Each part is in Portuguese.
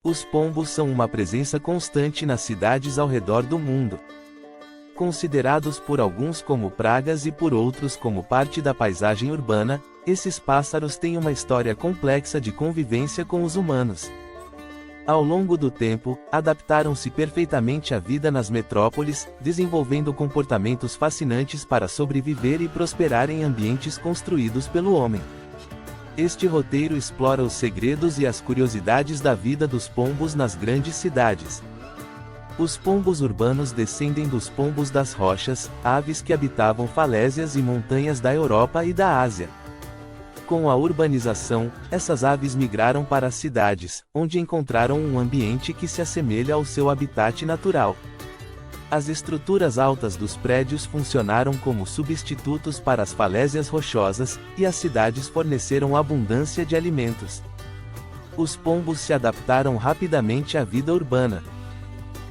Os pombos são uma presença constante nas cidades ao redor do mundo. Considerados por alguns como pragas e por outros como parte da paisagem urbana, esses pássaros têm uma história complexa de convivência com os humanos. Ao longo do tempo, adaptaram-se perfeitamente à vida nas metrópoles, desenvolvendo comportamentos fascinantes para sobreviver e prosperar em ambientes construídos pelo homem. Este roteiro explora os segredos e as curiosidades da vida dos pombos nas grandes cidades. Os pombos urbanos descendem dos pombos das rochas, aves que habitavam falésias e montanhas da Europa e da Ásia. Com a urbanização, essas aves migraram para as cidades, onde encontraram um ambiente que se assemelha ao seu habitat natural. As estruturas altas dos prédios funcionaram como substitutos para as falésias rochosas, e as cidades forneceram abundância de alimentos. Os pombos se adaptaram rapidamente à vida urbana.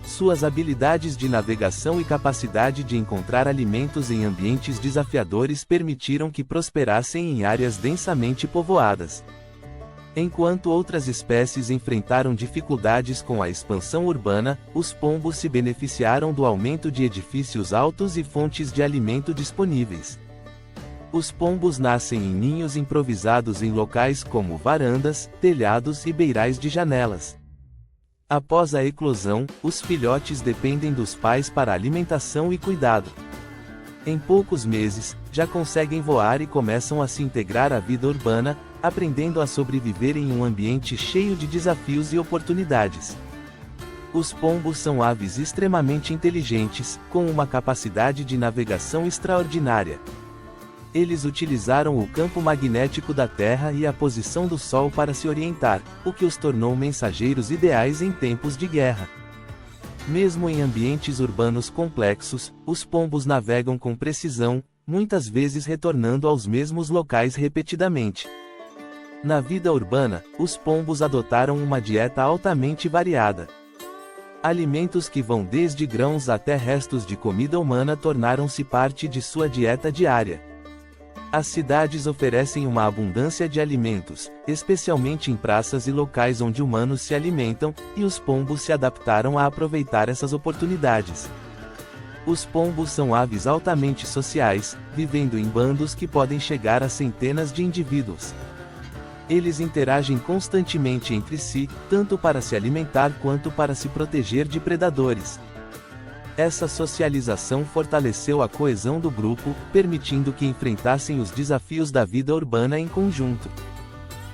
Suas habilidades de navegação e capacidade de encontrar alimentos em ambientes desafiadores permitiram que prosperassem em áreas densamente povoadas. Enquanto outras espécies enfrentaram dificuldades com a expansão urbana, os pombos se beneficiaram do aumento de edifícios altos e fontes de alimento disponíveis. Os pombos nascem em ninhos improvisados em locais como varandas, telhados e beirais de janelas. Após a eclosão, os filhotes dependem dos pais para alimentação e cuidado. Em poucos meses, já conseguem voar e começam a se integrar à vida urbana, aprendendo a sobreviver em um ambiente cheio de desafios e oportunidades. Os pombos são aves extremamente inteligentes, com uma capacidade de navegação extraordinária. Eles utilizaram o campo magnético da Terra e a posição do Sol para se orientar, o que os tornou mensageiros ideais em tempos de guerra. Mesmo em ambientes urbanos complexos, os pombos navegam com precisão, muitas vezes retornando aos mesmos locais repetidamente. Na vida urbana, os pombos adotaram uma dieta altamente variada. Alimentos que vão desde grãos até restos de comida humana tornaram-se parte de sua dieta diária. As cidades oferecem uma abundância de alimentos, especialmente em praças e locais onde humanos se alimentam, e os pombos se adaptaram a aproveitar essas oportunidades. Os pombos são aves altamente sociais, vivendo em bandos que podem chegar a centenas de indivíduos. Eles interagem constantemente entre si, tanto para se alimentar quanto para se proteger de predadores. Essa socialização fortaleceu a coesão do grupo, permitindo que enfrentassem os desafios da vida urbana em conjunto.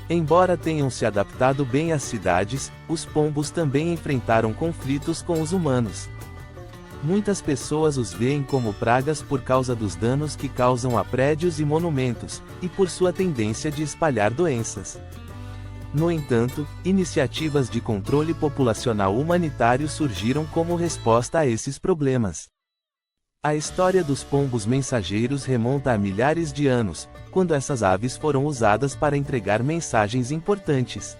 Embora tenham se adaptado bem às cidades, os pombos também enfrentaram conflitos com os humanos. Muitas pessoas os veem como pragas por causa dos danos que causam a prédios e monumentos, e por sua tendência de espalhar doenças. No entanto, iniciativas de controle populacional humanitário surgiram como resposta a esses problemas. A história dos pombos mensageiros remonta a milhares de anos, quando essas aves foram usadas para entregar mensagens importantes.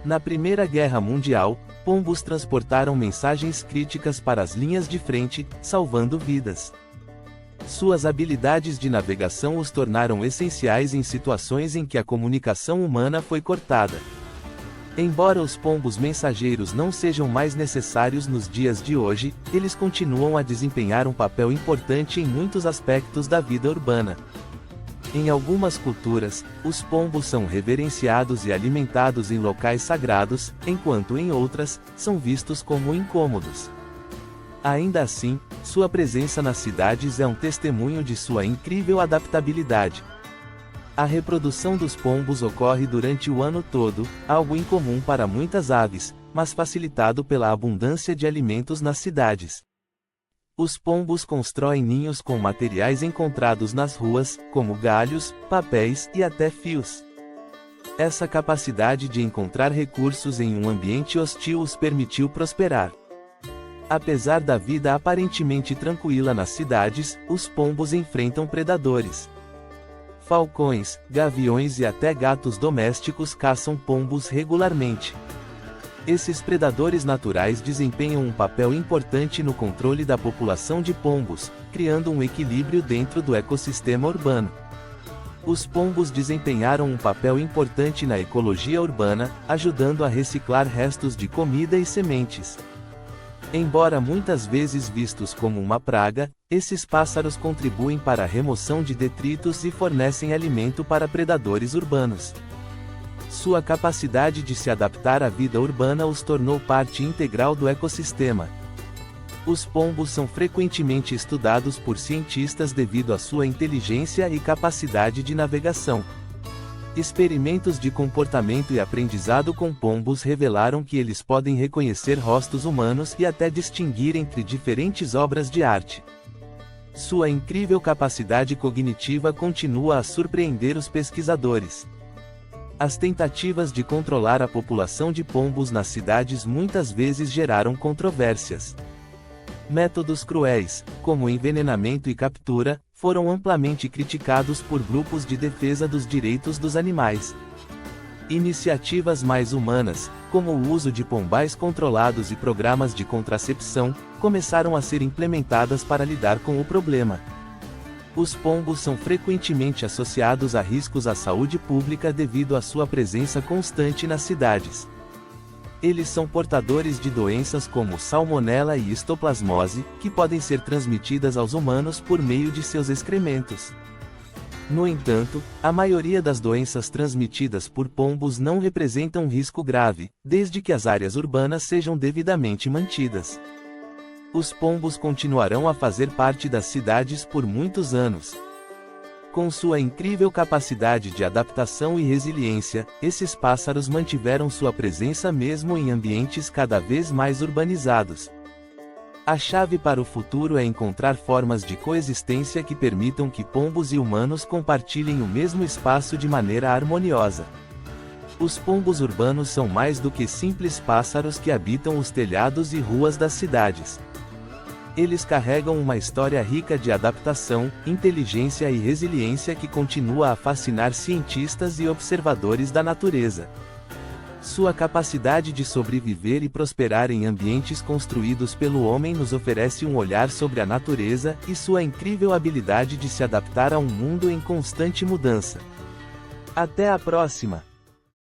Na Primeira Guerra Mundial, pombos transportaram mensagens críticas para as linhas de frente, salvando vidas. Suas habilidades de navegação os tornaram essenciais em situações em que a comunicação humana foi cortada. Embora os pombos mensageiros não sejam mais necessários nos dias de hoje, eles continuam a desempenhar um papel importante em muitos aspectos da vida urbana. Em algumas culturas, os pombos são reverenciados e alimentados em locais sagrados, enquanto em outras, são vistos como incômodos. Ainda assim, sua presença nas cidades é um testemunho de sua incrível adaptabilidade. A reprodução dos pombos ocorre durante o ano todo, algo incomum para muitas aves, mas facilitado pela abundância de alimentos nas cidades. Os pombos constroem ninhos com materiais encontrados nas ruas, como galhos, papéis e até fios. Essa capacidade de encontrar recursos em um ambiente hostil os permitiu prosperar. Apesar da vida aparentemente tranquila nas cidades, os pombos enfrentam predadores. Falcões, gaviões e até gatos domésticos caçam pombos regularmente. Esses predadores naturais desempenham um papel importante no controle da população de pombos, criando um equilíbrio dentro do ecossistema urbano. Os pombos desempenharam um papel importante na ecologia urbana, ajudando a reciclar restos de comida e sementes. Embora muitas vezes vistos como uma praga, esses pássaros contribuem para a remoção de detritos e fornecem alimento para predadores urbanos. Sua capacidade de se adaptar à vida urbana os tornou parte integral do ecossistema. Os pombos são frequentemente estudados por cientistas devido à sua inteligência e capacidade de navegação. Experimentos de comportamento e aprendizado com pombos revelaram que eles podem reconhecer rostos humanos e até distinguir entre diferentes obras de arte. Sua incrível capacidade cognitiva continua a surpreender os pesquisadores. As tentativas de controlar a população de pombos nas cidades muitas vezes geraram controvérsias. Métodos cruéis, como envenenamento e captura, foram amplamente criticados por grupos de defesa dos direitos dos animais. Iniciativas mais humanas, como o uso de pombais controlados e programas de contracepção, começaram a ser implementadas para lidar com o problema. Os pombos são frequentemente associados a riscos à saúde pública devido à sua presença constante nas cidades. Eles são portadores de doenças como salmonela e histoplasmose, que podem ser transmitidas aos humanos por meio de seus excrementos. No entanto, a maioria das doenças transmitidas por pombos não representam risco grave, desde que as áreas urbanas sejam devidamente mantidas. Os pombos continuarão a fazer parte das cidades por muitos anos. Com sua incrível capacidade de adaptação e resiliência, esses pássaros mantiveram sua presença mesmo em ambientes cada vez mais urbanizados. A chave para o futuro é encontrar formas de coexistência que permitam que pombos e humanos compartilhem o mesmo espaço de maneira harmoniosa. Os pombos urbanos são mais do que simples pássaros que habitam os telhados e ruas das cidades. Eles carregam uma história rica de adaptação, inteligência e resiliência que continua a fascinar cientistas e observadores da natureza. Sua capacidade de sobreviver e prosperar em ambientes construídos pelo homem nos oferece um olhar sobre a natureza e sua incrível habilidade de se adaptar a um mundo em constante mudança. Até a próxima!